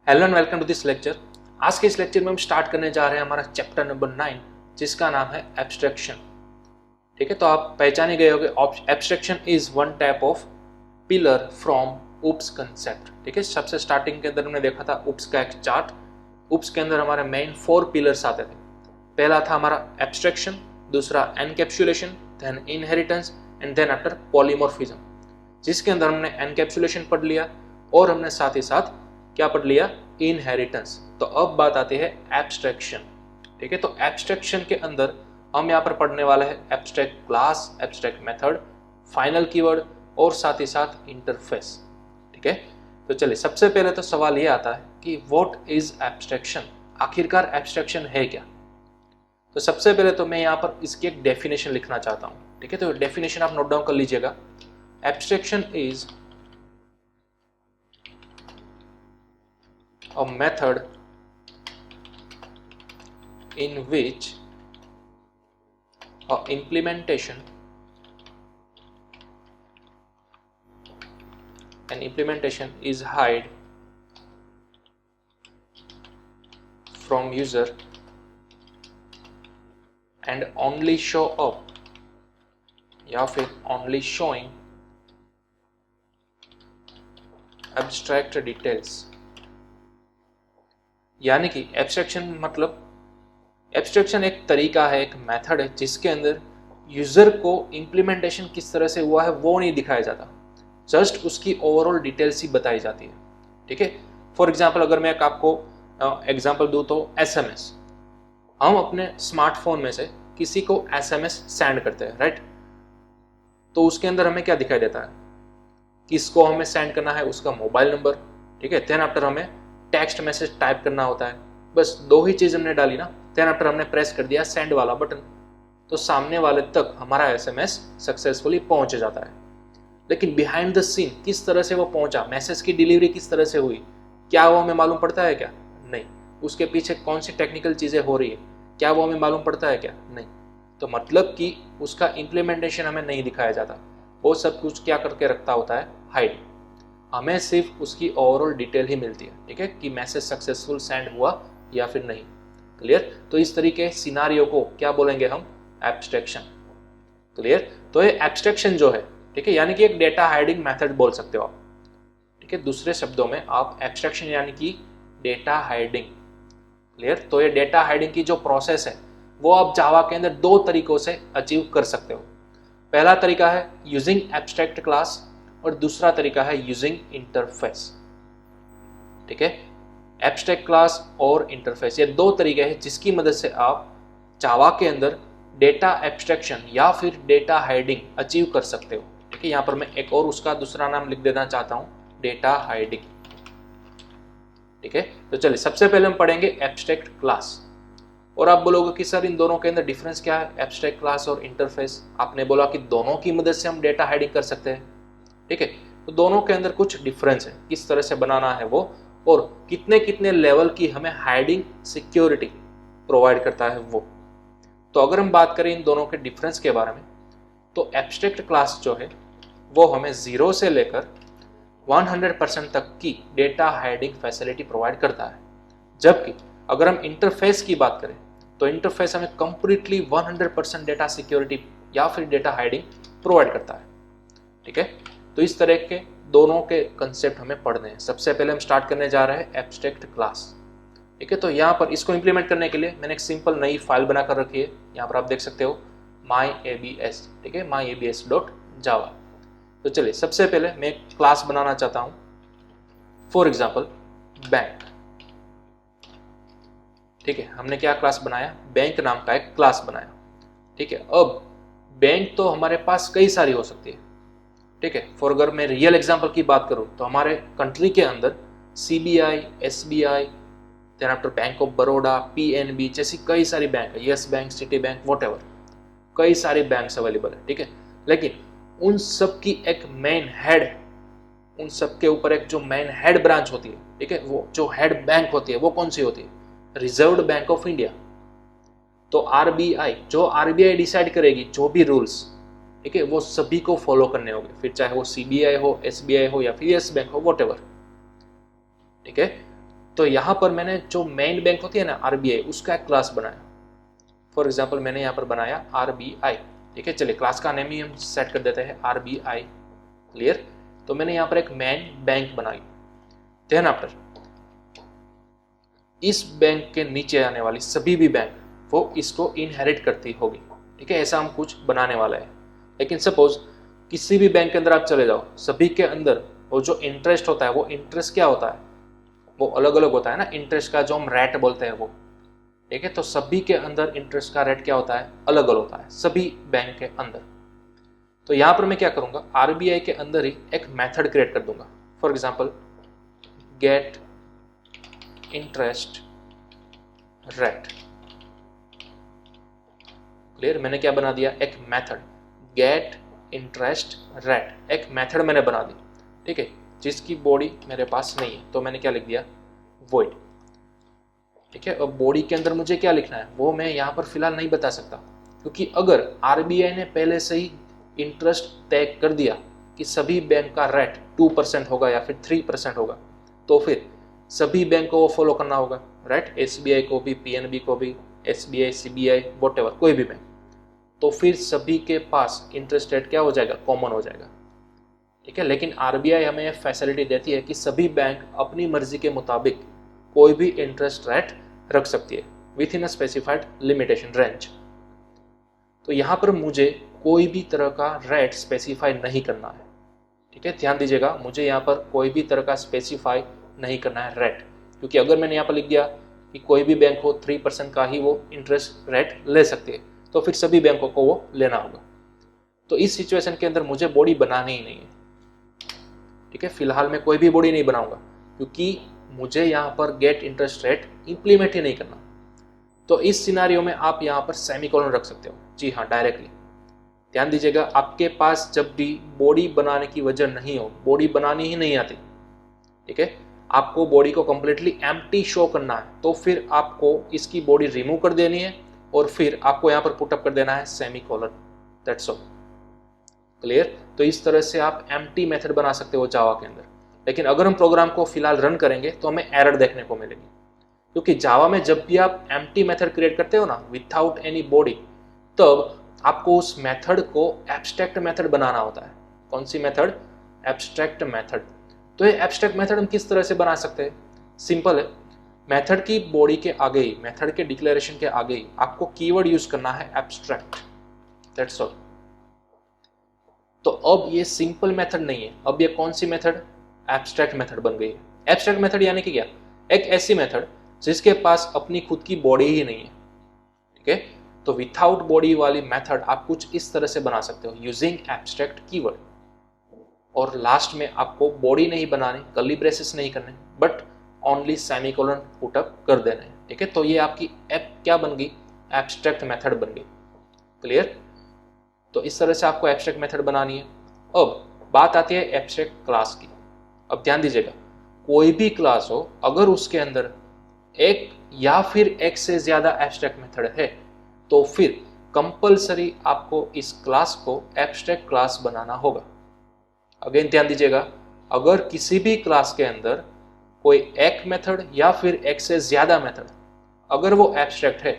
Hello and welcome to this lecture. आज के इस लेक्चर में हम स्टार्ट करने जा रहे हैं हमारा चैप्टर नंबर 9 जिसका नाम है एब्स्ट्रैक्शन। ठीक है, तो आप पहचाने गए होंगे abstraction is one type of pillar from oops concept. ठीक है, सबसे स्टार्टिंग के अंदर हमने देखा था उप्स का एक चार्ट। उप्स के अंदर हमारे मेन 4 पिलर्स आते थे। पहला था हमारा एब्स्ट्रैक्शन, दूसरा encapsulation, then inheritance and then after polymorphism, जिसके अंदर हमने एनकैप्सुलेशन पढ़ लिया और हमने साथ ही साथ क्या पढ़ लिया, इनहेरिटेंस। तो अब बात आती है एब्स्ट्रैक्शन। ठीक है, तो एब्स्ट्रैक्शन के अंदर हम यहाँ पर पढ़ने वाले हैं abstract class, abstract method, final keyword और साथ ही साथ इंटरफेस। ठीक है, तो चलिए सबसे पहले तो सवाल ये आता है कि व्हाट इज एब्स्ट्रैक्शन, आखिरकार एब्स्ट्रैक्शन है क्या। तो सबसे पहले तो मैं यहाँ पर इसकी एक डेफिनेशन लिखना चाहता हूँ। ठीक है, तो डेफिनेशन आप नोट डाउन कर लीजिएगा। Abstraction is a method in which a implementation is hide from user and only show up या फिर only showing abstract details। यानी कि एब्स्ट्रैक्शन मतलब एब्स्ट्रैक्शन एक तरीका है, एक मेथड है जिसके अंदर यूजर को इम्प्लीमेंटेशन किस तरह से हुआ है वो नहीं दिखाया जाता, जस्ट उसकी ओवरऑल डिटेल्स ही बताई जाती है। ठीक है, फॉर एग्जांपल अगर मैं आपको एग्जांपल दूं तो एसएमएस, हम अपने स्मार्टफोन में से किसी को एसएमएस सेंड करते हैं, राइट। तो उसके अंदर हमें क्या दिखाई देता है, किसको हमें सेंड करना है, उसका मोबाइल नंबर। ठीक है, देन आफ्टर हमें टेक्स्ट मैसेज टाइप करना होता है, बस 2 ही चीज हमने डाली ना, देन आफ्टर हमने प्रेस कर दिया सेंड वाला बटन, तो सामने वाले तक हमारा एसएमएस सक्सेसफुली पहुंच जाता है। लेकिन बिहाइंड द सीन किस तरह से वो पहुंचा, मैसेज की डिलीवरी किस तरह से हुई, क्या वो हमें मालूम पड़ता है क्या? नहीं। उसके पीछे कौन सी टेक्निकल चीजें हो रही है, क्या वो हमें मालूम पड़ता है क्या? नहीं। तो मतलब कि उसका इम्प्लीमेंटेशन हमें नहीं दिखाया जाता, वो सब कुछ क्या करके रखता होता है, हाइड। हमें सिर्फ उसकी ओवरऑल डिटेल ही मिलती है। ठीक है, कि मैसेज सक्सेसफुल सेंड हुआ या फिर नहीं। क्लियर? तो इस तरीके सिनारियो को क्या बोलेंगे हम, एब्स्ट्रैक्शन। क्लियर? तो ये एब्स्ट्रैक्शन जो है, ठीक है, यानी कि एक डेटा हाइडिंग मेथड बोल सकते हो आप। ठीक है, दूसरे शब्दों में आप एब्स्ट्रैक्शन यानी कि डेटा हाइडिंग। क्लियर? तो ये डेटा हाइडिंग की जो प्रोसेस है वो आप जावा के अंदर 2 तरीकों से अचीव कर सकते हो। पहला तरीका है यूजिंग एब्स्ट्रैक्ट क्लास और दूसरा तरीका है यूजिंग इंटरफेस। ठीक है, एब्स्ट्रैक्ट क्लास और इंटरफेस, ये 2 तरीके हैं जिसकी मदद से आप जावा के अंदर डेटा एब्स्ट्रैक्शन या फिर डेटा हाइडिंग अचीव कर सकते हो। ठीक है, यहाँ पर मैं एक और उसका दूसरा नाम लिख देना चाहता हूँ, डेटा हाइडिंग। ठीक है, तो चलिए सबसे पहले हम पढ़ेंगे एब्स्ट्रैक्ट क्लास। और आप बोलोगे कि सर इन दोनों के अंदर डिफरेंस क्या है, एब्स्ट्रैक्ट क्लास और इंटरफेस। आपने बोला कि दोनों की मदद से हम डेटा हाइडिंग कर सकते हैं। ठीक है, तो दोनों के अंदर कुछ डिफरेंस है, किस तरह से बनाना है वो, और कितने कितने लेवल की हमें हाइडिंग सिक्योरिटी प्रोवाइड करता है वो। तो अगर हम बात करें इन दोनों के डिफरेंस के बारे में, तो एब्स्ट्रैक्ट क्लास जो है वो हमें 0 से लेकर 100% तक की डेटा हाइडिंग फैसिलिटी प्रोवाइड करता है। जबकि अगर हम इंटरफेस की बात करें तो इंटरफेस हमें कंप्लीटली 100% डेटा सिक्योरिटी या फिर डेटा हाइडिंग प्रोवाइड करता है। ठीक है, तो इस तरह के दोनों के कंसेप्ट हमें पढ़ने हैं। सबसे पहले हम स्टार्ट करने जा रहे हैं एब्स्ट्रैक्ट क्लास। ठीक है, तो यहाँ पर इसको इंप्लीमेंट करने के लिए मैंने एक सिंपल नई फाइल बनाकर रखी है, यहाँ पर आप देख सकते हो myabs। ठीक है, myabs.java। तो चलिए सबसे पहले मैं एक क्लास बनाना चाहता हूँ, फॉर एग्जाम्पल बैंक। ठीक है, हमने क्या क्लास बनाया, बैंक नाम का एक क्लास बनाया। ठीक है, अब बैंक तो हमारे पास कई सारी हो सकती है। ठीक है, फॉर अगर मैं रियल एग्जांपल की बात करूं तो हमारे कंट्री के अंदर CBI, SBI, then after bank of Baroda, PNB जैसी कई सारी बैंक है, yes bank, city bank, whatever, कई सारे बैंक्स अवेलेबल है। ठीक है, लेकिन उन सब की एक मेन हेड, उन सब के ऊपर एक जो मेन हेड ब्रांच होती है, ठीक है, वो जो हेड बैंक होती है वो कौन सी होती है, रिजर्व्ड बैंक ऑफ इंडिया। तो RBI, जो RBI डिसाइड करेगी जो भी रूल्स, ठीक है, वो सभी को फॉलो करने होंगे, फिर चाहे वो CBI हो, SBI हो या फिर यस बैंक हो, व्हाटएवर। ठीक है, तो यहाँ पर मैंने जो मेन बैंक होती है ना आरबीआई, उसका एक क्लास बनाया। फॉर एग्जाम्पल मैंने यहाँ पर बनाया आरबीआई, ठीक है। चलिए क्लास का नेम ही हम सेट कर देते हैं आरबीआई, क्लियर। तो मैंने यहाँ पर एक मेन बैंक बनाई। देन आफ्टर इस बैंक के नीचे आने वाली सभी भी बैंक वो इसको इनहेरिट करती होगी, ठीक है। ऐसा हम कुछ बनाने वाला है। लेकिन सपोज किसी भी बैंक के अंदर आप चले जाओ, सभी के अंदर वो जो इंटरेस्ट होता है, वो इंटरेस्ट क्या होता है, वो अलग अलग होता है ना। इंटरेस्ट का जो हम रेट बोलते हैं वो, ठीक है। तो सभी के अंदर इंटरेस्ट का रेट क्या होता है, अलग अलग होता है सभी बैंक के अंदर। तो यहाँ पर मैं क्या करूंगा, आरबीआई के अंदर ही एक मेथड क्रिएट कर दूंगा। For example get interest rate, clear. मैंने क्या बना दिया, एक मेथड गेट इंटरेस्ट रेट, एक मेथड मैंने बना दी, ठीक है, जिसकी बॉडी मेरे पास नहीं है। तो मैंने क्या लिख दिया, वॉइड, ठीक है। अब बॉडी के अंदर मुझे क्या लिखना है वो मैं यहाँ पर फिलहाल नहीं बता सकता, क्योंकि अगर आरबीआई ने पहले से ही इंटरेस्ट तय कर दिया कि सभी बैंक का रेट 2% होगा या फिर 3% होगा, तो फिर सभी बैंक को वो फॉलो करना होगा, राइट। एसबीआई को भी, पीएनबी को भी, एसबीआई, सीबीआई, व्हाटएवर, कोई भी बैंक। तो फिर सभी के पास इंटरेस्ट रेट क्या हो जाएगा, कॉमन हो जाएगा, ठीक है। लेकिन आरबीआई हमें फैसिलिटी देती है कि सभी बैंक अपनी मर्जी के मुताबिक कोई भी इंटरेस्ट रेट रख सकती है with in a specified limitation range. तो यहाँ पर मुझे कोई भी तरह का रेट स्पेसिफाई नहीं करना है, ठीक है। ध्यान दीजिएगा, मुझे यहाँ पर कोई भी तरह का स्पेसिफाई नहीं करना है रेट, क्योंकि अगर मैंने यहाँ पर लिख दिया कि कोई भी बैंक हो 3% का ही वो इंटरेस्ट रेट ले सकती है, तो फिर सभी बैंकों को वो लेना होगा। तो इस सिचुएशन के अंदर मुझे बॉडी बनानी ही नहीं है, ठीक है। फिलहाल मैं कोई भी बॉडी नहीं बनाऊंगा, क्योंकि मुझे यहाँ पर गेट इंटरेस्ट रेट इंप्लीमेंट ही नहीं करना। तो इस सिनारियो में आप यहाँ पर सेमीकोलन रख सकते हो, जी हाँ, डायरेक्टली। ध्यान दीजिएगा, आपके पास जब भी बॉडी बनाने की वजह नहीं हो, बॉडी बनानी ही नहीं आती, ठीक है, आपको बॉडी को कंप्लीटली एम्प्टी शो करना है, तो फिर आपको इसकी बॉडी रिमूव कर देनी है और फिर आपको यहाँ पर पुटअप कर देना है सेमीकोलन, दैट्स ऑल, क्लियर। तो इस तरह से आप एम्प्टी मेथड बना सकते हो जावा के अंदर। लेकिन अगर हम प्रोग्राम को फिलहाल रन करेंगे तो हमें एरर देखने को मिलेगी, क्योंकि जावा में जब भी आप एम्प्टी मेथड क्रिएट करते हो ना विदाउट एनी बॉडी, तब आपको उस मेथड को एब्स्ट्रैक्ट मेथड बनाना होता है। कौन सी मेथड, एब्स्ट्रैक्ट मेथड। तो ये एब्स्ट्रैक्ट मेथड हम किस तरह से बना सकते हैं, सिंपल है। मेथड की बॉडी के आगे ही, मेथड के डिक्लेरेशन के आगे ही आपको कीवर्ड यूज करना है एब्स्ट्रैक्ट, दैट्स ऑल। तो अब ये सिंपल मेथड नहीं है, अब ये कौन सी मेथड, एब्स्ट्रैक्ट मेथड बन गई है। एब्स्ट्रैक्ट मेथड यानी कि क्या, एक ऐसी मेथड जिसके पास अपनी खुद की बॉडी ही नहीं है, ठीक है। तो विदाउट बॉडी वाली मेथड आप कुछ इस तरह से बना सकते हो यूजिंग एब्स्ट्रैक्ट कीवर्ड। और लास्ट में आपको बॉडी नहीं बनानी, कर्ली ब्रेसेस नहीं करने, बट ओनली सेमीकोलन पुटअप कर देना है, ठीक है। तो ये आपकी ऐप क्या बन गई, एब्स्ट्रैक्ट मेथड बन गई, क्लियर। तो इस तरह से आपको एब्स्ट्रैक्ट मेथड बनानी है। अब बात आती है एब्स्ट्रैक्ट क्लास की। अब ध्यान दीजिएगा, कोई भी क्लास हो, अगर उसके अंदर एक या फिर एक से ज्यादा एब्स्ट्रैक्ट मेथड है, तो फिर कंपलसरी आपको इस क्लास को एब्स्ट्रैक्ट क्लास बनाना होगा। अगेन ध्यान दीजिएगा, अगर किसी भी क्लास के अंदर कोई एक मेथड या फिर एक से ज्यादा मेथड अगर वो एब्स्ट्रैक्ट है,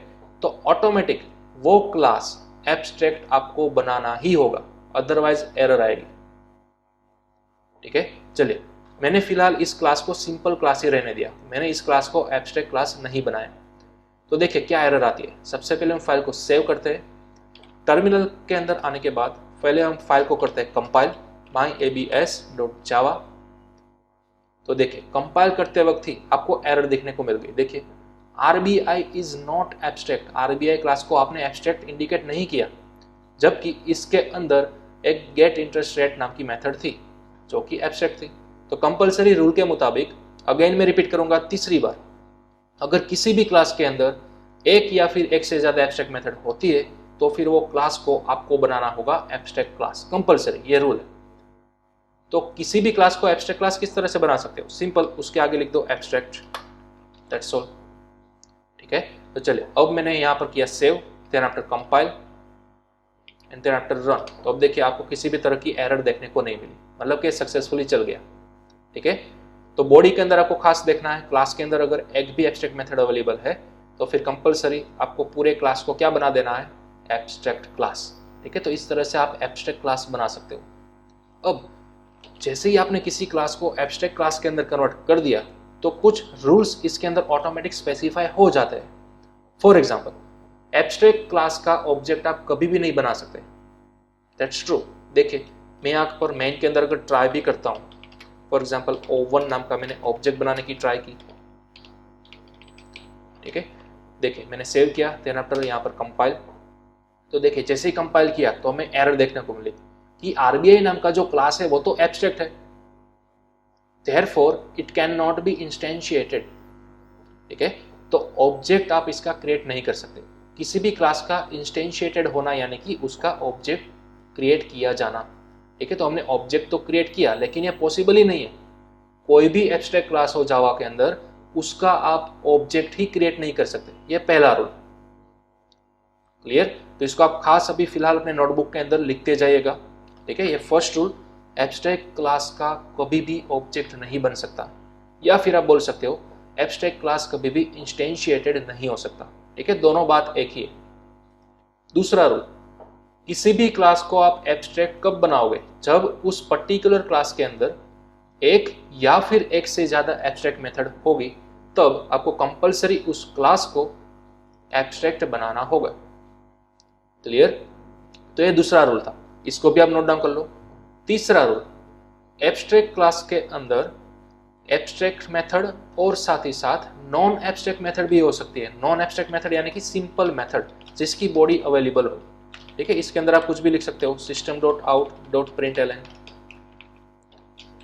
तो ऑटोमेटिक वो क्लास एब्स्ट्रैक्ट आपको बनाना ही होगा, अदरवाइज एरर आएगी, ठीक है। चलिए, मैंने फिलहाल इस क्लास को सिंपल क्लास ही रहने दिया, मैंने इस क्लास को एब्स्ट्रैक्ट क्लास नहीं बनाया। तो देखिए क्या एरर आती है। सबसे पहले हम फाइल को सेव करते हैं, टर्मिनल के अंदर आने के बाद पहले हम फाइल को करते हैं कंपाइल myabs.java। तो देखिए कंपाइल करते वक्त ही आपको एरर देखने को मिल गई। देखिए RBI is not abstract, RBI class को आपने एब्स्ट्रैक्ट इंडिकेट नहीं किया, जबकि इसके अंदर एक गेट इंटरेस्ट रेट नाम की मेथड थी जो कि एब्स्ट्रैक्ट थी। तो कंपलसरी रूल के मुताबिक, अगेन मैं रिपीट करूंगा तीसरी बार, अगर किसी भी क्लास के अंदर एक या फिर एक से ज्यादा एब्स्ट्रैक्ट मेथड होती है, तो फिर वो क्लास को आपको बनाना होगा एब्स्ट्रैक्ट क्लास, कंपलसरी, ये रूल है। तो किसी भी क्लास को एब्स्ट्रैक्ट क्लास किस तरह से बना सकते हो, सिंपल, उसके आगे लिख दो एब्स्ट्रैक्ट, दैट्स ऑल, ठीक है। तो चलिए, अब मैंने यहाँ पर किया save, then after compile and then after run. तो अब देखिए आपको किसी भी तरह की एरर देखने को नहीं मिली, मतलब कि सक्सेसफुली चल गया, ठीक है। तो बॉडी के अंदर आपको खास देखना है, क्लास के अंदर अगर एक भी एब्स्ट्रैक्ट मेथड अवेलेबल है तो फिर कंपलसरी आपको पूरे क्लास को क्या बना देना है, एब्स्ट्रैक्ट क्लास। ठीक है, तो इस तरह से आप एब्स्ट्रैक्ट क्लास बना सकते हो। अब जैसे ही आपने किसी क्लास को एब्स्ट्रैक्ट क्लास के अंदर कन्वर्ट कर दिया तो कुछ रूल्स इसके अंदर ऑटोमेटिक स्पेसिफाई हो जाते हैं। फॉर एग्जाम्पल, एब्स्ट्रैक्ट क्लास का ऑब्जेक्ट आप कभी भी नहीं बना सकते, दैट्स ट्रू। देखिए, मैं यहाँ पर मेन के अंदर अगर ट्राई भी करता हूँ, फॉर एग्जाम्पल O1 नाम का मैंने ऑब्जेक्ट बनाने की ट्राई की। ठीक है, देखिए मैंने सेव किया, देन आफ्टर यहाँ पर कंपाइल। तो देखिए जैसे ही कंपाइल किया तो हमें एरर देखने को मिली कि आरबीआई नाम का जो क्लास है वो तो एब्स्ट्रैक्ट है, therefore it can not be instantiated. ठीक है, तो ऑब्जेक्ट आप इसका क्रिएट नहीं कर सकते। किसी भी क्लास का इंस्टेंशिएटेड होना यानी कि उसका ऑब्जेक्ट क्रिएट किया जाना। ठीक है, तो हमने ऑब्जेक्ट तो क्रिएट किया लेकिन ये पॉसिबल ही नहीं है। कोई भी एब्स्ट्रैक्ट क्लास हो जावा के अंदर उसका आप ऑब्जेक्ट ही क्रिएट नहीं कर सकते, ये पहला रूल। क्लियर? तो इसको आप खास अभी फिलहाल अपने नोटबुक के अंदर लिखते जाइएगा। ठीक है, ये फर्स्ट रूल, एब्स्ट्रैक्ट क्लास का कभी भी ऑब्जेक्ट नहीं बन सकता, या फिर आप बोल सकते हो एब्स्ट्रैक्ट क्लास कभी भी इंस्टेंशिएटेड नहीं हो सकता। ठीक है, दोनों बात एक ही है। दूसरा रूल, किसी भी क्लास को आप एब्स्ट्रैक्ट कब बनाओगे, जब उस पर्टिकुलर क्लास के अंदर एक या फिर एक से ज्यादा एब्स्ट्रैक्ट मेथड होगी, तब आपको कंपलसरी उस क्लास को एब्स्ट्रैक्ट बनाना होगा। क्लियर? तो ये दूसरा रूल था, इसको भी आप नोट डाउन कर लो। तीसरा रूल, एब्स्ट्रैक्ट क्लास के अंदर एब्स्ट्रैक्ट मेथड और साथ ही साथ नॉन एब्स्ट्रैक्ट मेथड भी हो सकती है। नॉन एब्स्ट्रैक्ट मेथड यानी कि सिंपल मेथड जिसकी बॉडी अवेलेबल हो। ठीक है, इसके अंदर आप कुछ भी लिख सकते हो, system.out.println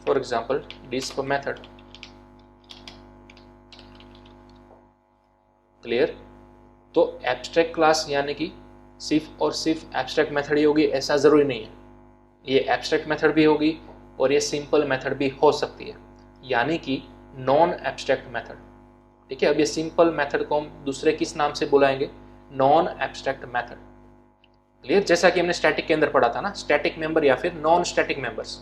for example disp method. Clear? तो एब्स्ट्रैक्ट क्लास यानी कि सिर्फ और सिर्फ एब्स्ट्रैक्ट मेथड ही होगी ऐसा जरूरी नहीं है, ये एब्स्ट्रैक्ट मेथड भी होगी और ये सिंपल मेथड भी हो सकती है, यानी कि नॉन एब्स्ट्रैक्ट मेथड। ठीक है, अब ये सिंपल मेथड को हम दूसरे किस नाम से बुलाएंगे, नॉन एब्स्ट्रैक्ट मेथड। क्लियर? जैसा कि हमने स्टैटिक के अंदर पढ़ा था ना, स्टैटिक मेंबर या फिर नॉन स्टैटिक मेंबर्स।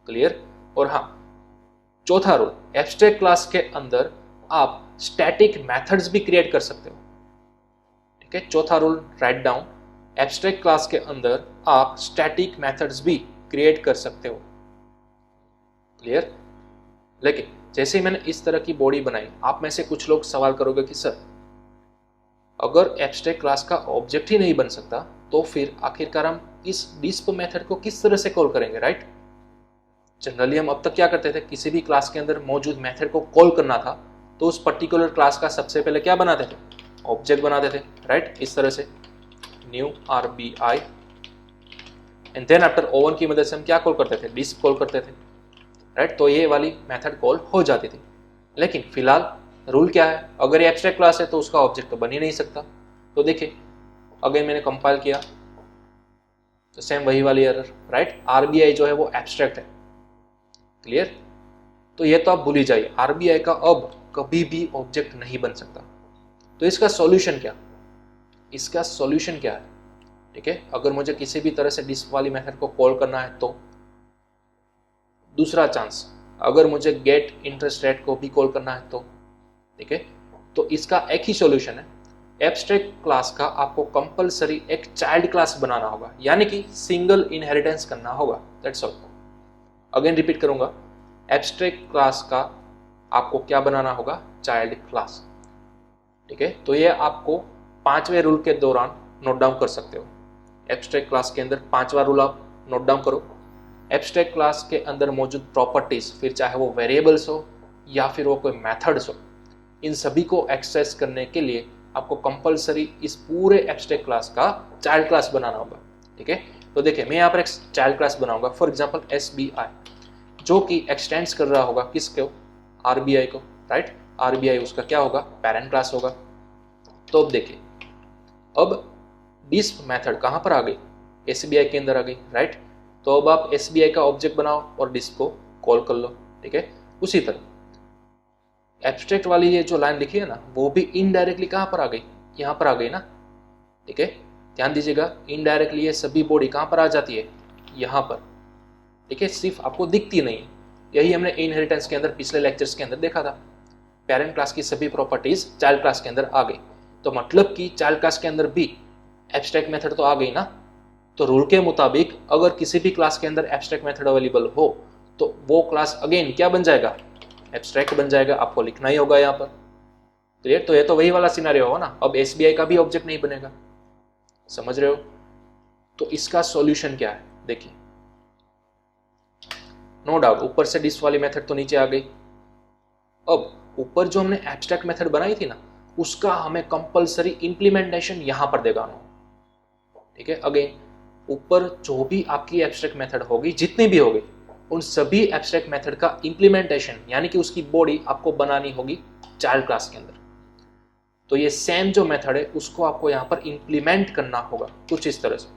क्लियर? और हाँ, चौथा रूल, एब्स्ट्रैक्ट क्लास के अंदर आप स्टैटिक मेथड्स भी क्रिएट कर सकते हो। ठीक है, चौथा rule write down, abstract class के अंदर आप स्टैटिक मेथड्स भी क्रिएट कर सकते हो। क्लियर? लेकिन जैसे ही मैंने इस तरह की बॉडी बनाई, आप में से कुछ लोग सवाल करोगे कि सर अगर एब्स्ट्रैक्ट क्लास का ऑब्जेक्ट ही नहीं बन सकता तो फिर आखिरकार हम इस डिस्प मेथड को किस तरह से कॉल करेंगे, राइट? जनरली हम अब तक क्या करते थे, किसी भी क्लास के अंदर मौजूद मेथड को कॉल करना था तो उस पर्टिकुलर क्लास का सबसे पहले क्या बनाते थे, ऑब्जेक्ट बनाते थे, राइट? इस तरह से new RBI and then after O1 की मदद से हम क्या कॉल करते थे, डिस्प कॉल करते थे, राइट? तो ये वाली मेथड कॉल हो जाती थी। लेकिन फिलहाल रूल क्या है, अगर ये एब्स्ट्रैक्ट क्लास है तो उसका ऑब्जेक्ट तो बन ही नहीं सकता। तो देखिए अगर मैंने कंपाइल किया तो सेम वही वाली एरर, राइट? RBI जो है वो एब्स्ट्रैक्ट है। क्लियर? तो ये तो आप भूल ही जाइए, RBI का अब कभी भी ऑब्जेक्ट नहीं बन सकता। तो इसका सॉल्यूशन क्या, इसका सॉल्यूशन क्या है? ठीक है, अगर मुझे किसी भी तरह से डिस्प वाली मेथड को कॉल करना है तो दूसरा चांस, अगर मुझे गेट इंटरेस्ट रेट को भी कॉल करना है तो, ठीक है, तो इसका एक ही सॉल्यूशन है, एब्स्ट्रैक्ट क्लास का आपको कंपलसरी एक चाइल्ड क्लास बनाना होगा, यानी कि सिंगल इनहेरिटेंस करना होगा, दैट्स ऑल। अगेन रिपीट करूंगा, एब्स्ट्रैक्ट क्लास का आपको क्या बनाना होगा, चाइल्ड क्लास। ठीक है, तो ये आपको 5वें रूल के दौरान नोट डाउन कर सकते हो। एब्स्ट्रैक्ट क्लास के अंदर 5वां रूल आप नोट डाउन करो, एब्स्ट्रैक्ट क्लास के अंदर मौजूद प्रॉपर्टीज, फिर चाहे वो वेरिएबल्स हो या फिर वो कोई मेथड्स हो, इन सभी को एक्सेस करने के लिए आपको कंपलसरी इस पूरे एब्स्ट्रैक्ट क्लास का चाइल्ड क्लास बनाना होगा। ठीक है, तो देखिए मैं यहाँ पर एक चाइल्ड क्लास बनाऊंगा, फॉर एग्जांपल SBI, जो कि एक्सटेंड्स कर रहा होगा किसको, RBI को, राइट? RBI उसका क्या होगा, पेरेंट क्लास होगा। तो अब देखिए, अब डिस्प मेथड कहाँ पर आ गई, SBI के अंदर आ गई, राइट? तो अब आप SBI का ऑब्जेक्ट बनाओ और डिस्प को कॉल कर लो। ठीक है, उसी तरह एब्स्ट्रैक्ट वाली ये जो लाइन लिखी है ना, वो भी इनडायरेक्टली कहाँ पर आ गई, यहाँ पर आ गई ना। ठीक है, ध्यान दीजिएगा, इनडायरेक्टली ये सभी बॉडी कहाँ पर आ जाती है, यहाँ पर। ठीक है, सिर्फ आपको दिखती नहीं है, यही हमने इनहेरिटेंस के अंदर पिछले लेक्चर्स के अंदर देखा था। पेरेंट क्लास की सभी प्रॉपर्टीज चाइल्ड क्लास के अंदर आ गई, तो मतलब कि चाइल्ड क्लास के अंदर भी एब्स्ट्रैक्ट मेथड तो आ गई ना। तो रूल के मुताबिक अगर किसी भी क्लास के अंदर एब्स्ट्रैक्ट मेथड अवेलेबल हो तो वो क्लास अगेन क्या बन जाएगा, एब्स्ट्रैक्ट बन जाएगा। आपको लिखना ही होगा यहाँ पर। क्लियर? तो ये तो वही वाला सिनेरियो होगा ना, अब एसबीआई का भी ऑब्जेक्ट नहीं बनेगा। समझ रहे हो? तो इसका सॉल्यूशन क्या है, देखिए। नो डाउट ऊपर से डिस वाली मेथड तो नीचे आ गई। अब ऊपर जो हमने एब्स्ट्रैक्ट मेथड बनाई थी ना, उसका हमें कंपलसरी इंप्लीमेंटेशन यहां पर देगा। ठीक है? अगेन ऊपर जो भी आपकी एब्स्ट्रैक्ट मेथड होगी, जितनी भी होगी, उन सभी एब्स्ट्रैक्ट मेथड का इंप्लीमेंटेशन यानी कि उसकी बॉडी आपको बनानी होगी चाइल्ड क्लास के अंदर। तो ये सेम जो मेथड है उसको आपको यहाँ पर इंप्लीमेंट करना होगा कुछ इस तरह से।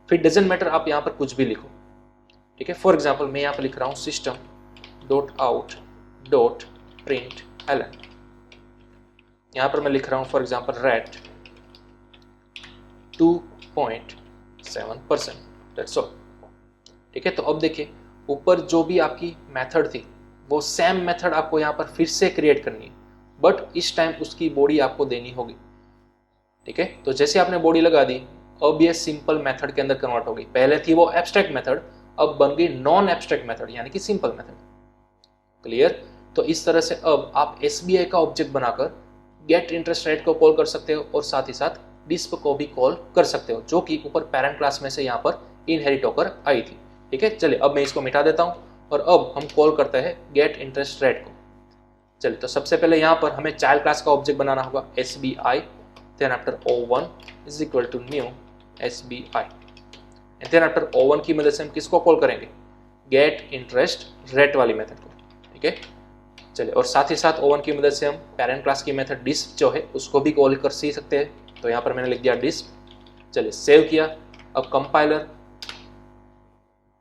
फिर डजंट मैटर आप यहाँ पर कुछ भी लिखो। ठीक है? फॉर एग्जाम्पल मैं यहाँ पर लिख रहा हूँ system dot out dot println. यहाँ पर मैं लिख रहा हूँ for example rate 2.7%। That's all. ठीक है? तो अब देखिए ऊपर जो भी आपकी मेथड थी वो सेम मेथड आपको यहाँ पर फिर से क्रिएट करनी है, बट इस टाइम उसकी बॉडी आपको देनी होगी। ठीक है? तो जैसे आपने बॉडी लगा दी, अब ये सिंपल मेथड के अंदर कन्वर्ट होगी। पहले थी वो एब्स्ट्रैक्ट मेथड, अब बन गई नॉन एब्स्ट्रैक्ट मेथड यानी कि सिंपल मेथड। क्लियर? तो इस तरह से अब आप एसबीआई का ऑब्जेक्ट बनाकर गेट इंटरेस्ट रेट को कॉल कर सकते हो और साथ ही साथ डिस्प को भी कॉल कर सकते हो, जो कि ऊपर पेरेंट क्लास में से यहाँ पर इनहेरिट होकर आई थी। ठीक है? चलिए अब मैं इसको मिटा देता हूँ और अब हम कॉल करते हैं गेट इंटरेस्ट रेट को। चलिए तो सबसे पहले यहाँ पर हमें चाइल्ड क्लास का ऑब्जेक्ट बनाना होगा SBI, then after O1 is equal to new SBI, and then after O1 की मदद से हम किसको कॉल करेंगे, गेट इंटरेस्ट रेट वाली मेथड को। ठीक है? चलिए और साथ ही साथ O1 की मदद से हम पेरेंट क्लास की मेथड डिस्प जो है उसको भी कॉल कर सी सकते हैं। तो यहाँ पर मैंने लिख दिया डिस्प। चलिए सेव किया। अब कंपाइलर,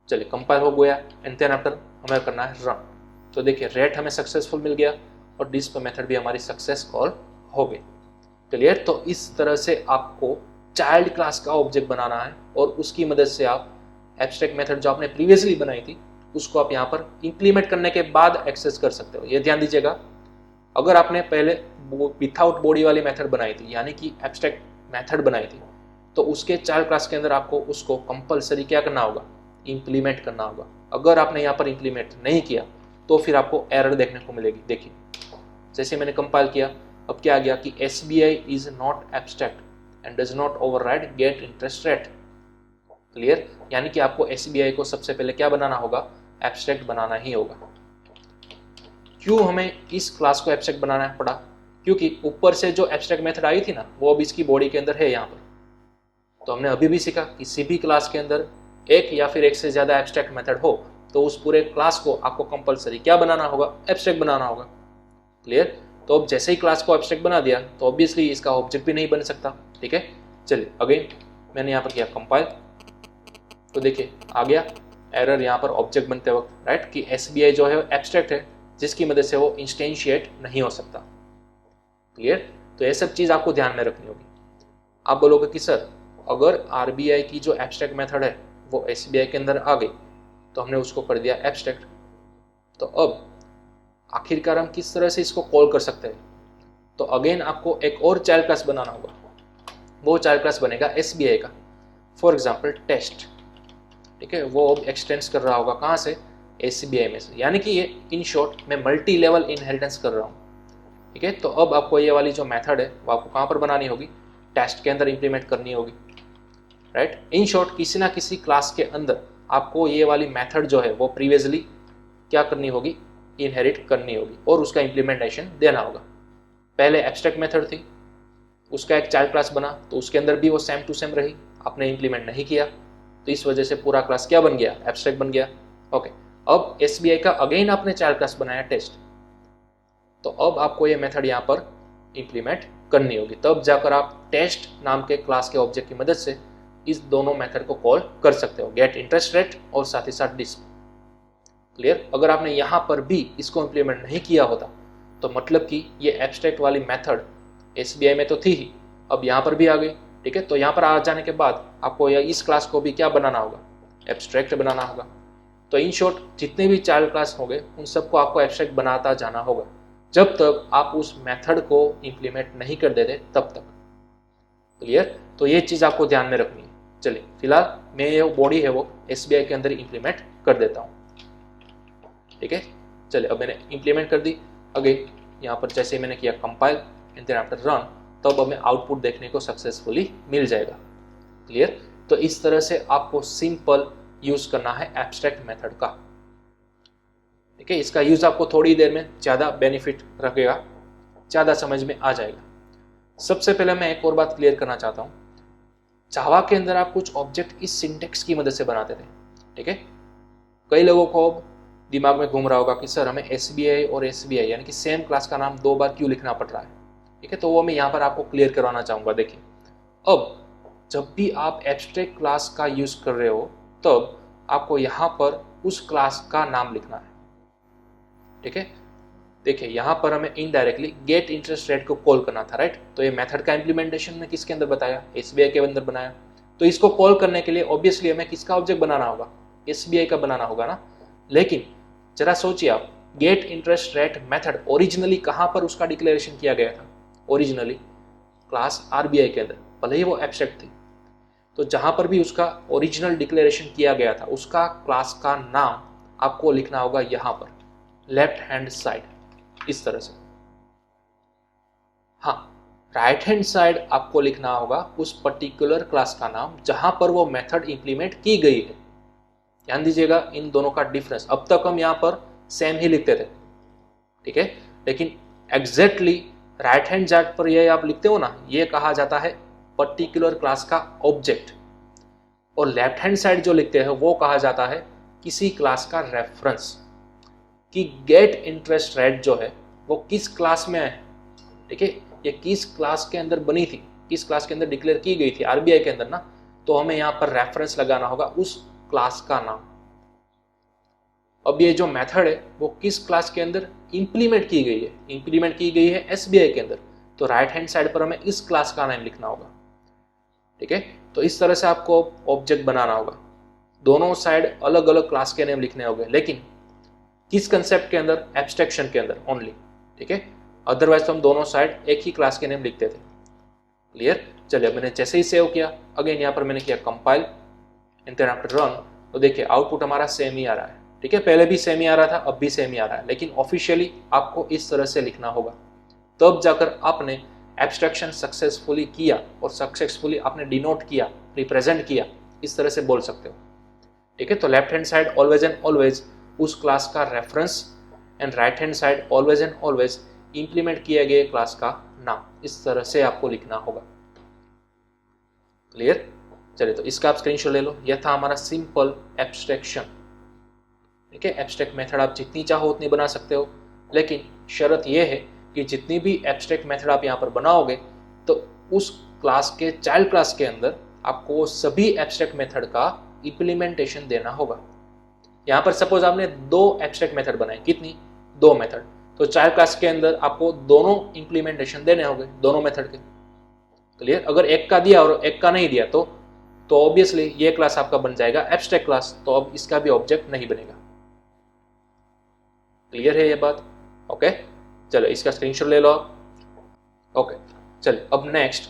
चलिए कंपाइल हो गया एंड देन आफ्टर हमें करना है रन। तो देखिए रेट हमें सक्सेसफुल मिल गया और डिस्प मेथड भी हमारी सक्सेस कॉल हो गई। क्लियर? तो इस तरह से आपको चाइल्ड क्लास का ऑब्जेक्ट बनाना है और उसकी मदद से आप एब्स्ट्रैक्ट मेथड जो आपने प्रीवियसली बनाई थी उसको आप यहाँ पर इंप्लीमेंट करने के बाद एक्सेस कर सकते हो। ये ध्यान दीजिएगा, अगर आपने पहले विथआउट बॉडी वाली मेथड बनाई थी यानी कि एब्स्ट्रैक्ट मेथड बनाई थी, तो उसके चाइल्ड क्लास के अंदर आपको उसको कंपलसरी क्या करना होगा, इंप्लीमेंट करना होगा। अगर आपने यहाँ पर इंप्लीमेंट नहीं किया तो फिर आपको एरर देखने को मिलेगी। देखिए जैसे मैंने कंपाइल किया, अब क्या आ गया कि SBI is not abstract and does not override get interest rate. Clear? यानी कि आपको SBI को सबसे पहले क्या बनाना होगा, एब्स्ट्रैक्ट बनाना ही होगा। क्यों हमें इस क्लास को एब्स्ट्रैक्ट बनाना पड़ा? क्योंकि ऊपर से जो एब्स्ट्रैक्ट मेथड आई थी ना वो अब इसकी बॉडी के अंदर है यहाँ पर। तो हमने अभी भी सीखा किसी भी क्लास के अंदर एक या फिर एक से ज्यादा एब्स्ट्रैक्ट मेथड हो तो उस पूरे क्लास को आपको कंपलसरी क्या बनाना होगा, एब्स्ट्रैक्ट बनाना होगा। क्लियर? तो अब जैसे ही क्लास को एब्स्ट्रैक्ट बना दिया तो ऑब्वियसली इसका ऑब्जेक्ट भी नहीं बन सकता। ठीक है? चलिए अगेन मैंने यहाँ पर किया कंपाइल, तो देखिए आ गया एरर यहाँ पर ऑब्जेक्ट बनते वक्त, राइट, कि SBI जो है एब्स्ट्रैक्ट है जिसकी मदद से वो इंस्टेंशिएट नहीं हो सकता। क्लियर? तो ये सब चीज़ आपको ध्यान में रखनी होगी। आप बोलोगे कि सर अगर RBI की जो एब्स्ट्रैक्ट मेथड है वो SBI के अंदर आ गई तो हमने उसको कर दिया एब्स्ट्रैक्ट, तो अब आखिरकार हम किस तरह से इसको कॉल कर सकते हैं? तो अगेन आपको एक और चाइल्ड क्लास बनाना होगा। वो चाइल्ड क्लास बनेगा SBI का, फॉर एग्जाम्पल टेस्ट। ठीक है? वो अब एक्सटेंस कर रहा होगा कहाँ से, SBI में से, यानी कि ये इन शॉर्ट मैं मल्टी लेवल इनहेरिटेंस कर रहा हूँ। ठीक है? तो अब आपको ये वाली जो मेथड है वो आपको कहाँ पर बनानी होगी, टेस्ट के अंदर इंप्लीमेंट करनी होगी। राइट? इन शॉर्ट किसी ना किसी क्लास के अंदर आपको ये वाली मेथड जो है वो प्रीवियसली क्या करनी होगी, इनहेरिट करनी होगी और उसका इंप्लीमेंटेशन देना होगा। पहले एब्स्ट्रैक्ट मेथड थी, उसका एक चाइल्ड क्लास बना तो उसके अंदर भी वो सेम टू सेम रही, आपने इंप्लीमेंट नहीं किया तो इस वजह से पूरा क्लास क्या बन गया, एब्स्ट्रैक्ट बन गया। ओके, अब SBI का अगेन आपने चाइल्ड क्लास बनाया टेस्ट, तो अब आपको ये मेथड यहाँ पर इंप्लीमेंट करनी होगी, तब जाकर आप टेस्ट नाम के क्लास के ऑब्जेक्ट की मदद से इस दोनों मेथड को कॉल कर सकते हो, गेट इंटरेस्ट रेट और साथ ही साथ डिस्प। क्लियर? अगर आपने यहाँ पर भी इसको इंप्लीमेंट नहीं किया होता तो मतलब कि ये एब्स्ट्रैक्ट वाली मेथड SBI में तो थी ही, अब यहाँ पर भी आ गई। ठीक है? तो यहाँ पर आ जाने के बाद आपको इस क्लास को भी क्या बनाना होगा, एब्स्ट्रैक्ट बनाना होगा। तो इन शॉर्ट जितने भी चाइल्ड क्लास होंगे उन सबको आपको एब्स्ट्रैक्ट बनाता जाना होगा जब तक आप उस मेथड को इम्प्लीमेंट नहीं कर देते तब तक। क्लियर? तो ये चीज़ आपको ध्यान में रखनी है। चलिए फिलहाल मैं ये बॉडी है वो SBI के अंदर इम्प्लीमेंट कर देता हूँ। ठीक है, चलिए अब मैंने इम्प्लीमेंट कर दी। अगेन यहाँ पर जैसे मैंने किया compile and then after run, तब हमें आउटपुट देखने को सक्सेसफुली मिल जाएगा। क्लियर? तो इस तरह से आपको सिंपल यूज करना है एब्स्ट्रैक्ट मेथड का। ठीक है, इसका यूज आपको थोड़ी देर में ज़्यादा बेनिफिट रखेगा, ज़्यादा समझ में आ जाएगा। सबसे पहले मैं एक और बात क्लियर करना चाहता हूँ। जावा के अंदर आप कुछ ऑब्जेक्ट इस सिंटेक्स की मदद से बनाते थे। ठीक है, कई लोगों को दिमाग में घूम रहा होगा कि सर हमें SBI और SBI यानी कि सेम क्लास का नाम 2 बार क्यों लिखना पड़ रहा है। ठीक है, तो वो मैं यहाँ पर आपको क्लियर करवाना चाहूँगा। देखिए, अब जब भी आप एब्स्ट्रैक्ट क्लास का यूज कर रहे हो तब आपको यहाँ पर उस क्लास का नाम लिखना है। ठीक है, देखिए यहाँ पर हमें इनडायरेक्टली गेट इंटरेस्ट रेट को कॉल करना था, राइट। तो ये मेथड का इम्प्लीमेंटेशन में किसके अंदर बताया, SBI के अंदर बनाया। तो इसको कॉल करने के लिए ऑब्वियसली हमें किसका ऑब्जेक्ट बनाना होगा, SBI का बनाना होगा ना। लेकिन जरा सोचिए आप, get interest rate method originally कहाँ पर उसका डिक्लेरेशन किया गया था, ओरिजिनली क्लास RBI के अंदर, भले ही वो एब्स्ट्रैक्ट थी। तो जहां पर भी उसका ओरिजिनल डिक्लेरेशन किया गया था उसका क्लास का नाम आपको लिखना होगा यहाँ पर लेफ्ट हैंड साइड, इस तरह से। हाँ, राइट हैंड साइड आपको लिखना होगा उस पर्टिकुलर क्लास का नाम जहां पर वो मेथड इंप्लीमेंट की गई है। ध्यान दीजिएगा इन दोनों का डिफरेंस। अब तक हम यहाँ पर सेम ही लिखते थे, ठीक है, लेकिन एग्जैक्टली राइट हैंड साइड पर ये आप लिखते हो ना, ये कहा जाता है पर्टिकुलर क्लास का ऑब्जेक्ट, और लेफ्ट हैंड साइड जो लिखते हैं वो कहा जाता है किसी क्लास का रेफरेंस, कि गेट इंटरेस्ट रेट जो है वो किस क्लास में है। ठीक है, ये किस क्लास के अंदर बनी थी, किस क्लास के अंदर डिक्लेयर की गई थी, RBI के अंदर ना। तो हमें यहाँ पर रेफरेंस लगाना होगा उस क्लास का नाम। अब ये जो मेथड है वो किस क्लास के अंदर इंप्लीमेंट की गई है, इंप्लीमेंट की गई है SBI के अंदर। तो राइट हैंड साइड पर हमें इस क्लास का नाम लिखना होगा। ठीक है, तो इस तरह से आपको ऑब्जेक्ट बनाना होगा। दोनों साइड अलग अलग क्लास के नेम लिखने होंगे, लेकिन किस कंसेप्ट के अंदर, एब्स्ट्रैक्शन के अंदर ओनली। ठीक है, अदरवाइज तो हम दोनों साइड एक ही क्लास के नेम लिखते थे। क्लियर? चलिए, मैंने जैसे ही सेव किया, अगेन यहाँ पर मैंने किया compile and then after run, तो देखिए आउटपुट हमारा सेम ही आ रहा है। ठीक है, पहले भी सेम ही आ रहा था, अब भी सेम ही आ रहा है, लेकिन ऑफिशियली आपको इस तरह से लिखना होगा, तब जाकर आपने एब्स्ट्रैक्शन सक्सेसफुली किया और सक्सेसफुली आपने डिनोट किया, रिप्रेजेंट किया, इस तरह से बोल सकते हो। ठीक है, तो left hand side always and always उस क्लास का reference and right hand side always and always implement किए गए क्लास का नाम, इस तरह से आपको लिखना होगा। क्लियर? चलिए, तो इसका आप स्क्रीनशॉट ले लो। यह था हमारा सिंपल एब्स्ट्रैक्शन। ठीक है, एब्स्ट्रैक्ट मेथड आप जितनी चाहो उतनी बना सकते हो, लेकिन शर्त यह है कि जितनी भी एब्स्ट्रैक्ट मेथड आप यहाँ पर बनाओगे तो उस क्लास के चाइल्ड क्लास के अंदर आपको सभी एब्स्ट्रैक्ट मेथड का इंप्लीमेंटेशन देना होगा। यहाँ पर सपोज आपने 2 एब्स्ट्रैक्ट मेथड बनाए, कितनी, 2 मेथड, तो चाइल्ड क्लास के अंदर आपको दोनों इंप्लीमेंटेशन देने होंगे, दोनों मेथड के। क्लियर? अगर एक का दिया और एक का नहीं दिया तो ऑब्वियसली ये क्लास आपका बन जाएगा एब्स्ट्रैक्ट क्लास, तो अब इसका भी ऑब्जेक्ट नहीं बनेगा। क्लियर है ये बात? ओके, चलो इसका स्क्रीनशॉट ले लो आप। ओके, चलिए अब नेक्स्ट,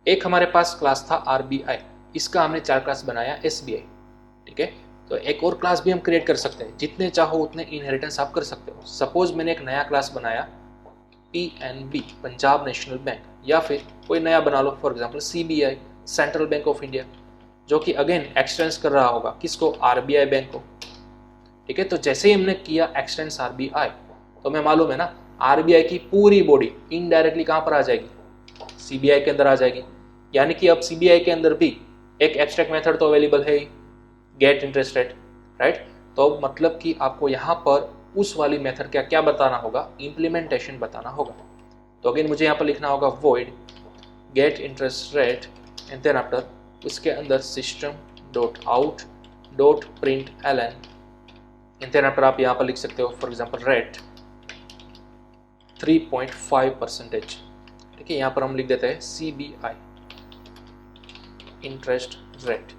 एक हमारे पास क्लास था RBI, इसका हमने 4 क्लास बनाया SBI। ठीक है, तो एक और क्लास भी हम क्रिएट कर सकते हैं, जितने चाहो उतने इनहेरिटेंस आप कर सकते हो। सपोज मैंने एक नया क्लास बनाया PNB, पंजाब नेशनल बैंक, या फिर कोई नया बना लो, for example CBI, central bank of India, जो कि अगेन एक्सटेंस कर रहा होगा किसको, RBI बैंक को। ठीक है, तो जैसे ही हमने किया एक्सटेंस RBI, तो हमें मालूम है ना RBI की पूरी बॉडी इनडायरेक्टली कहाँ पर आ जाएगी, CBI के अंदर आ जाएगी। यानी कि अब CBI के अंदर भी एक एब्स्ट्रैक्ट मेथड तो अवेलेबल है ही, गेट इंटरेस्ट रेट, राइट। तो मतलब कि आपको यहाँ पर उस वाली मेथड का क्या बताना होगा, इंप्लीमेंटेशन बताना होगा। तो अगेन मुझे यहाँ पर लिखना होगा void get interest rate and then after उसके अंदर system dot out dot print ln and then after आप यहाँ पर लिख सकते हो फॉर एग्जाम्पल रेट 3.5%। ठीक है, यहाँ पर हम लिख देते हैं CBI इंटरेस्ट रेट।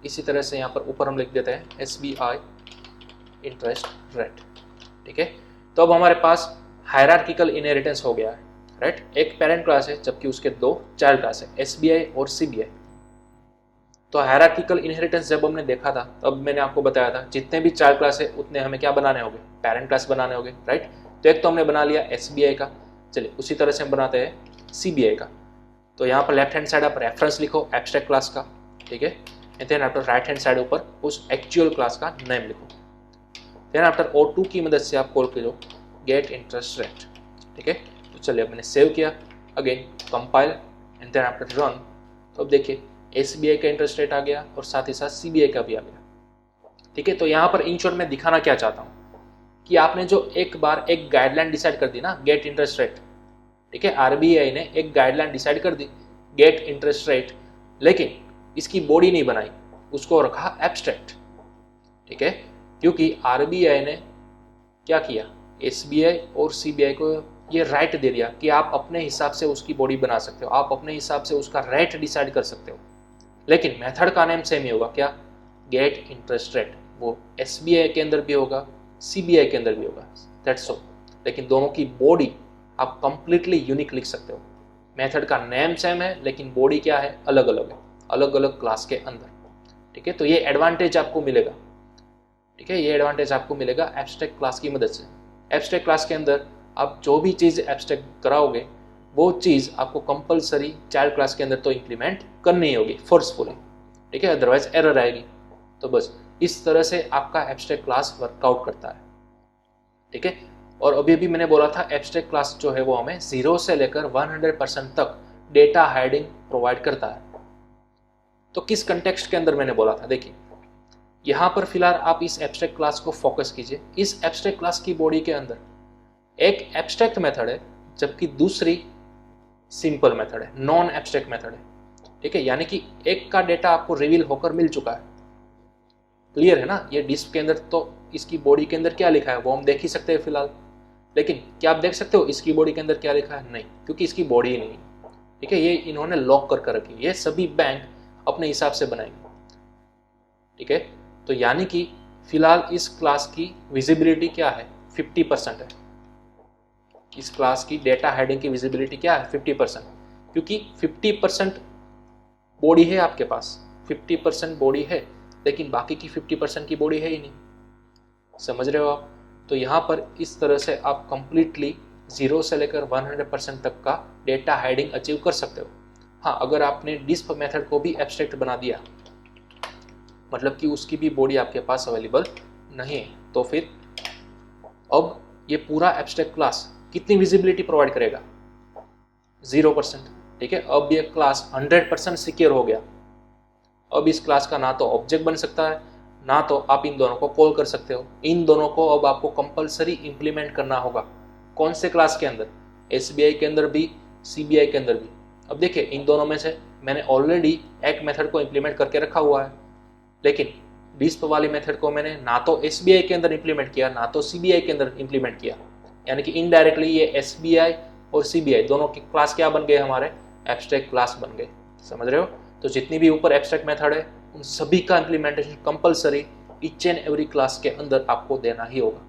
इसी तरह से यहाँ पर ऊपर हम लिख देते हैं SBI इंटरेस्ट रेट। ठीक है, तो अब हमारे पास हायरार्किकल इनहेरिटेंस हो गया है, राइट। एक पेरेंट क्लास है जबकि उसके दो चाइल्ड क्लास है, SBI और CBI। तो हायरार्किकल इनहेरिटेंस जब हमने देखा था तब मैंने आपको बताया था जितने भी चाइल्ड क्लास है उतने हमें क्या बनाने होंगे, पेरेंट क्लास बनाने होंगे, राइट। तो एक तो हमने बना लिया SBI का, चलिए उसी तरह से हम बनाते हैं CBI का। तो यहाँ पर लेफ्ट हैंड साइड आप रेफरेंस लिखो एब्स्ट्रैक्ट क्लास का, ठीक है, and then after right hand side ऊपर उस एक्चुअल क्लास का नेम लिखो। देन आफ्टर O2 की मदद से आप कॉल करो गेट इंटरेस्ट रेट। ठीक है, तो चलिए मैंने सेव किया, again compile and then after run. तो अब देखिए SBI का इंटरेस्ट रेट आ गया और साथ ही साथ CBI का भी आ गया। ठीक है, तो यहाँ पर इन शॉर्ट मैं दिखाना क्या चाहता हूँ कि आपने जो एक बार एक गाइडलाइन डिसाइड कर दी ना, गेट इंटरेस्ट रेट, ठीक है, RBI ने एक गाइडलाइन डिसाइड कर दी गेट इंटरेस्ट रेट, लेकिन इसकी बॉडी नहीं बनाई, उसको रखा एब्स्ट्रैक्ट। ठीक है, क्योंकि RBI ने क्या किया, SBI और CBI को ये राइट दे दिया कि आप अपने हिसाब से उसकी बॉडी बना सकते हो, आप अपने हिसाब से उसका रेट डिसाइड कर सकते हो, लेकिन मेथड का नेम सेम ही होगा, क्या, गेट इंटरेस्ट रेट। वो SBI के अंदर भी होगा, CBI के अंदर भी होगा, दैट्स ऑल। लेकिन दोनों की बॉडी आप कंप्लीटली यूनिक लिख सकते हो। मेथड का नेम सेम है लेकिन बॉडी क्या है, अलग अलग है, अलग अलग क्लास के अंदर। ठीक है, तो ये एडवांटेज आपको मिलेगा। ठीक है, ये एडवांटेज आपको मिलेगा एब्स्ट्रैक्ट क्लास की मदद से। एब्स्ट्रैक्ट क्लास के अंदर आप जो भी चीज़ एब्स्ट्रैक्ट कराओगे वो चीज़ आपको कंपलसरी चाइल्ड क्लास के अंदर तो इम्प्लीमेंट करनी होगी फोर्सफुली। ठीक है, अदरवाइज एरर आएगी। तो बस इस तरह से आपका एब्स्ट्रैक्ट क्लास वर्कआउट करता है। ठीक है, और अभी भी मैंने बोला था एब्स्ट्रैक्ट क्लास जो है वो हमें 0 से लेकर 100% तक डेटा हाइडिंग प्रोवाइड करता है। तो किस कंटेक्स्ट के अंदर मैंने बोला था, देखिए यहाँ पर फिलहाल आप इस एब्स्ट्रैक्ट क्लास को फोकस कीजिए। इस एब्स्ट्रैक्ट क्लास की बॉडी के अंदर एक एब्स्ट्रैक्ट मेथड है जबकि दूसरी सिंपल मेथड है, नॉन एब्स्ट्रैक्ट मेथड है। ठीक है, यानी कि एक का डेटा आपको रिवील होकर मिल चुका है, क्लियर है ना। ये डिस्क के अंदर तो इसकी बॉडी के अंदर क्या लिखा है वो हम देख ही सकते हैं फिलहाल, लेकिन क्या आप देख सकते हो इसकी बॉडी के अंदर क्या लिखा है, नहीं, क्योंकि इसकी बॉडी ही नहीं। ठीक है, ये इन्होंने लॉक कर रखी, ये सभी बैंक अपने हिसाब से बनाएंगे। ठीक है, तो यानी कि फिलहाल इस क्लास की विजिबिलिटी क्या है, 50% है। इस क्लास की डेटा हेडिंग की विजिबिलिटी क्या है, 50%, क्योंकि 50% बॉडी है आपके पास, 50% बॉडी है, लेकिन बाकी की 50% की बॉडी है ही नहीं। समझ रहे हो आप। तो यहाँ पर इस तरह से आप कंप्लीटली 0 से लेकर 100% तक का डेटा हाइडिंग अचीव कर सकते हो। हाँ, अगर आपने डिस्प मेथड को भी एब्स्ट्रैक्ट बना दिया, मतलब कि उसकी भी बॉडी आपके पास अवेलेबल नहीं है, तो फिर अब ये पूरा एब्स्ट्रैक्ट क्लास कितनी विजिबिलिटी प्रोवाइड करेगा, 0%। ठीक है, अब ये क्लास 100% सिक्योर हो गया। अब इस क्लास का ना तो ऑब्जेक्ट बन सकता है, ना तो आप इन दोनों को कॉल कर सकते हो। इन दोनों को अब आपको कंपलसरी इंप्लीमेंट करना होगा। कौन से क्लास के अंदर, SBI के अंदर भी, CBI के अंदर भी। अब देखिए इन दोनों में से मैंने ऑलरेडी एक मेथड को इंप्लीमेंट करके रखा हुआ है, लेकिन डिस्प वाली मेथड को मैंने ना तो SBI के अंदर इंप्लीमेंट किया, ना तो CBI के अंदर इंप्लीमेंट किया, यानी कि इनडायरेक्टली ये SBI और CBI दोनों की क्लास क्या बन गए, हमारे एब्स्ट्रैक्ट क्लास बन गए। समझ रहे हो। तो जितनी भी ऊपर एब्स्ट्रैक्ट मेथड है उन सभी का implementation compulsory each and every class के अंदर आपको देना ही होगा।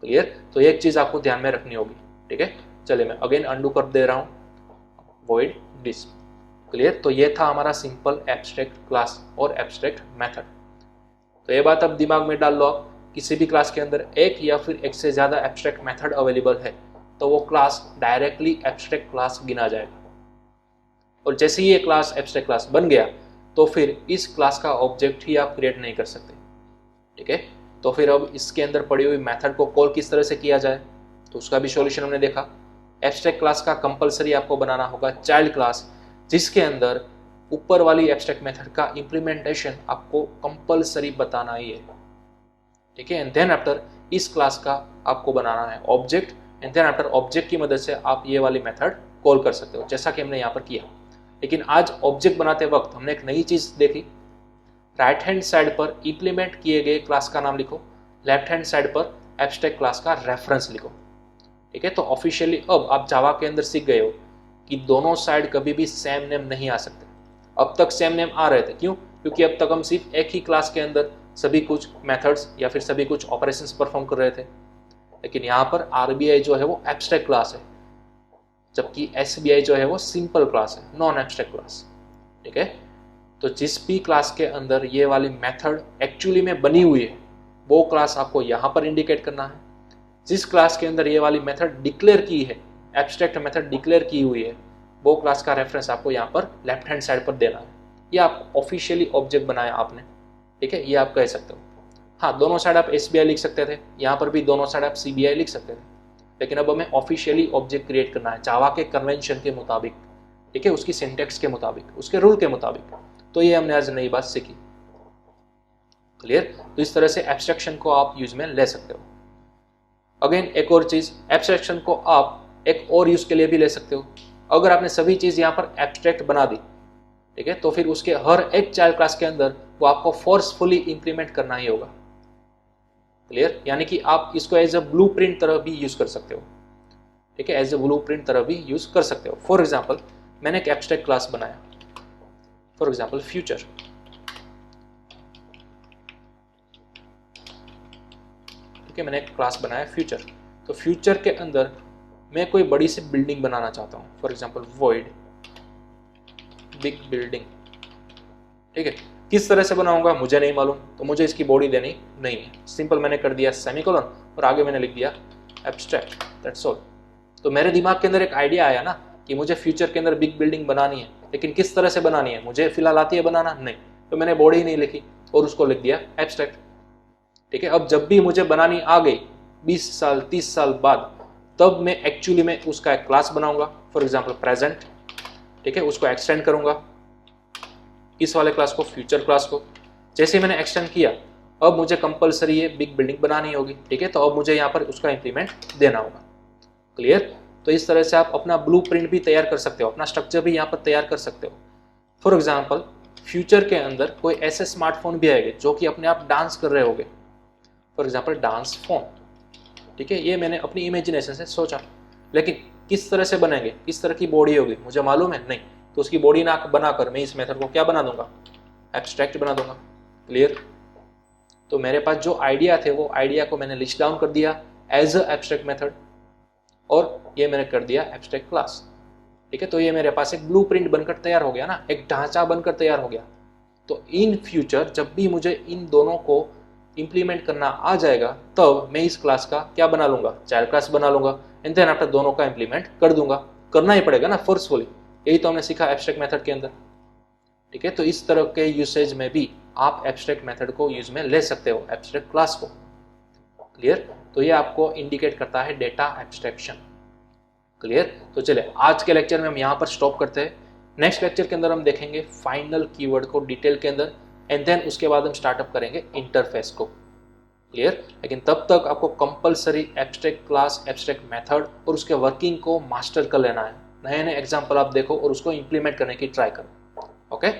क्लियर। तो एक चीज आपको ध्यान में रखनी होगी। ठीक है, चलिए मैं अगेन अंडू कर दे रहा हूं, वॉइड डिस्प। क्लियर। तो ये था हमारा सिंपल एब्स्ट्रैक्ट क्लास और एब्स्ट्रैक्ट मेथड। तो ये बात अब दिमाग में डाल लो, आप किसी भी क्लास के अंदर एक या फिर एक से ज्यादा एब्स्ट्रैक्ट मेथड अवेलेबल है तो वो क्लास डायरेक्टली एब्स्ट्रैक्ट क्लास गिना जाएगा। और जैसे ही ये क्लास एब्स्ट्रैक्ट क्लास बन गया तो फिर इस क्लास का ऑब्जेक्ट ही आप क्रिएट नहीं कर सकते। ठीक है, तो फिर अब इसके अंदर पड़ी हुई मेथड को कॉल किस तरह से किया जाए, तो उसका भी सॉल्यूशन हमने देखा। एब्स्ट्रैक्ट क्लास का कंपलसरी आपको बनाना होगा चाइल्ड क्लास, जिसके अंदर ऊपर वाली एब्स्ट्रैक्ट मेथड का इंप्लीमेंटेशन आपको कंपलसरी बताना ही है। ठीक है, एंड देन आफ्टर इस क्लास का आपको बनाना है object, and then after object की मदद से आप ये वाली मेथड कॉल कर सकते हो, जैसा कि हमने यहाँ पर किया। लेकिन आज ऑब्जेक्ट बनाते वक्त हमने एक नई चीज देखी, राइट हैंड साइड पर इंप्लीमेंट किए गए क्लास का नाम लिखो, लेफ्ट हैंड साइड पर एब्स्ट्रैक्ट क्लास का रेफरेंस लिखो। ठीक है, तो ऑफिशियली अब आप जावा के अंदर सीख गए हो कि दोनों साइड कभी भी सेम नेम नहीं आ सकते। अब तक सेम नेम आ रहे थे, क्यों, क्योंकि अब तक हम सिर्फ एक ही क्लास के अंदर सभी कुछ मेथड्स या फिर सभी कुछ ऑपरेशंस परफॉर्म कर रहे थे। लेकिन यहाँ पर RBI जो है वो एब्स्ट्रैक्ट क्लास है, जबकि SBI जो है वो सिंपल क्लास है, नॉन एब्स्ट्रैक्ट क्लास। ठीक है, तो जिस भी क्लास के अंदर ये वाली मेथड एक्चुअली में बनी हुई है वो क्लास आपको यहाँ पर इंडिकेट करना है। जिस क्लास के अंदर ये वाली मेथड डिक्लेयर की है, एब्स्ट्रैक्ट मेथड डिक्लेयर की हुई है, वो क्लास का रेफरेंस आपको यहाँ पर लेफ्ट हैंड साइड पर देना है। ये आप ऑफिशियली ऑब्जेक्ट बनाया आपने, ठीक है, ये आप कह सकते हो। हाँ, दोनों साइड आप SBI लिख सकते थे, यहाँ पर भी दोनों साइड आप CBI लिख सकते थे, लेकिन अब हमें ऑफिशियली ऑब्जेक्ट क्रिएट करना है जावा के कन्वेंशन के मुताबिक, ठीक है, उसकी सिंटेक्स के मुताबिक, उसके रूल के मुताबिक। तो ये हमने आज नई बात सीखी। क्लियर? तो इस तरह से एब्स्ट्रैक्शन को आप यूज में ले सकते हो। अगेन एक और चीज, एब्स्ट्रैक्शन को आप एक और यूज के लिए भी ले सकते हो। अगर आपने सभी चीज यहाँ पर एब्स्ट्रैक्ट बना दी, ठीक है, तो फिर उसके हर एक चाइल्ड क्लास के अंदर वो आपको फोर्सफुली इंप्लीमेंट करना ही होगा। क्लियर? यानी कि आप इसको एज अ ब्लूप्रिंट तरह भी यूज कर सकते हो, ठीक है, एज अ ब्लूप्रिंट तरह भी यूज कर सकते हो। फॉर एग्जाम्पल, मैंने एक एब्स्ट्रैक्ट क्लास बनाया, फॉर एग्जाम्पल फ्यूचर, ठीक है, मैंने एक क्लास बनाया फ्यूचर। तो फ्यूचर के अंदर मैं कोई बड़ी सी बिल्डिंग बनाना चाहता हूँ, for example void big building, ठीक है। किस तरह से बनाऊंगा मुझे नहीं मालूम, तो मुझे इसकी बॉडी देनी नहीं है। सिंपल मैंने कर दिया सेमीकोलन और आगे मैंने लिख दिया एब्स्ट्रैक्ट, दैट्स ऑल। तो मेरे दिमाग के अंदर एक आइडिया आया ना कि मुझे फ्यूचर के अंदर बिग बिल्डिंग बनानी है, लेकिन किस तरह से बनानी है मुझे फिलहाल आती है बनाना नहीं, तो मैंने बॉडी ही नहीं लिखी और उसको लिख दिया एब्स्ट्रैक्ट, ठीक है। अब जब भी मुझे बनानी आ गई 20 साल 30 साल बाद, तब मैं एक्चुअली में उसका एक क्लास बनाऊंगा, फॉर एग्जाम्पल प्रेजेंट, ठीक है, उसको एक्सटेंड करूंगा इस वाले क्लास को, फ्यूचर क्लास को। जैसे मैंने एक्सटेंड किया, अब मुझे कंपलसरी ये बिग बिल्डिंग बनानी होगी, ठीक है, तो अब मुझे यहाँ पर उसका इंप्लीमेंट देना होगा। क्लियर? तो इस तरह से आप अपना ब्लूप्रिंट भी तैयार कर सकते हो, अपना स्ट्रक्चर भी यहाँ पर तैयार कर सकते हो। फॉर एग्जाम्पल, फ्यूचर के अंदर कोई ऐसे स्मार्टफोन भी आएंगे जो कि अपने आप डांस कर रहे होंगे, फॉर एग्जाम्पल डांस फोन, ठीक है, ये मैंने अपनी इमेजिनेशन से सोचा। लेकिन किस तरह से बनेंगे, किस तरह की बॉडी होगी मुझे मालूम है नहीं, तो उसकी बॉडी ना बनाकर मैं इस मेथड को क्या बना दूंगा, एब्स्ट्रैक्ट बना दूंगा। क्लियर? तो मेरे पास जो आइडिया थे वो आइडिया को मैंने लिस्ट डाउन कर दिया एज अ एब्स्ट्रैक्ट मेथड, और ये मैंने कर दिया एब्स्ट्रैक्ट क्लास, ठीक है। तो ये मेरे पास एक ब्लूप्रिंट बनकर तैयार हो गया ना, एक ढांचा बनकर तैयार हो गया। तो इन फ्यूचर जब भी मुझे इन दोनों को इंप्लीमेंट करना आ जाएगा, तब मैं इस क्लास का क्या बना लूंगा, चाइल्ड क्लास बना लूंगा, एंड देन आफ्टर दोनों का इंप्लीमेंट कर दूंगा। करना ही पड़ेगा ना फोर्सफुली, यही तो हमने सीखा एब्स्ट्रैक्ट मेथड के अंदर, ठीक है। तो इस तरह के यूसेज में भी आप एब्स्ट्रैक्ट मेथड को यूज में ले सकते हो, एब्स्ट्रैक्ट क्लास को। क्लियर? तो ये आपको इंडिकेट करता है डेटा एब्स्ट्रैक्शन। क्लियर? तो चले आज के लेक्चर में हम यहाँ पर स्टॉप करते हैं। नेक्स्ट लेक्चर के अंदर हम देखेंगे फाइनल कीवर्ड को डिटेल के अंदर, एंड देन उसके बाद हम स्टार्टअप करेंगे इंटरफेस को। क्लियर? लेकिन तब तक आपको compulsory abstract class, abstract method और उसके वर्किंग को मास्टर कर लेना है। नए नए एग्जाम्पल आप देखो और उसको इंप्लीमेंट करने की ट्राई करो। ओके?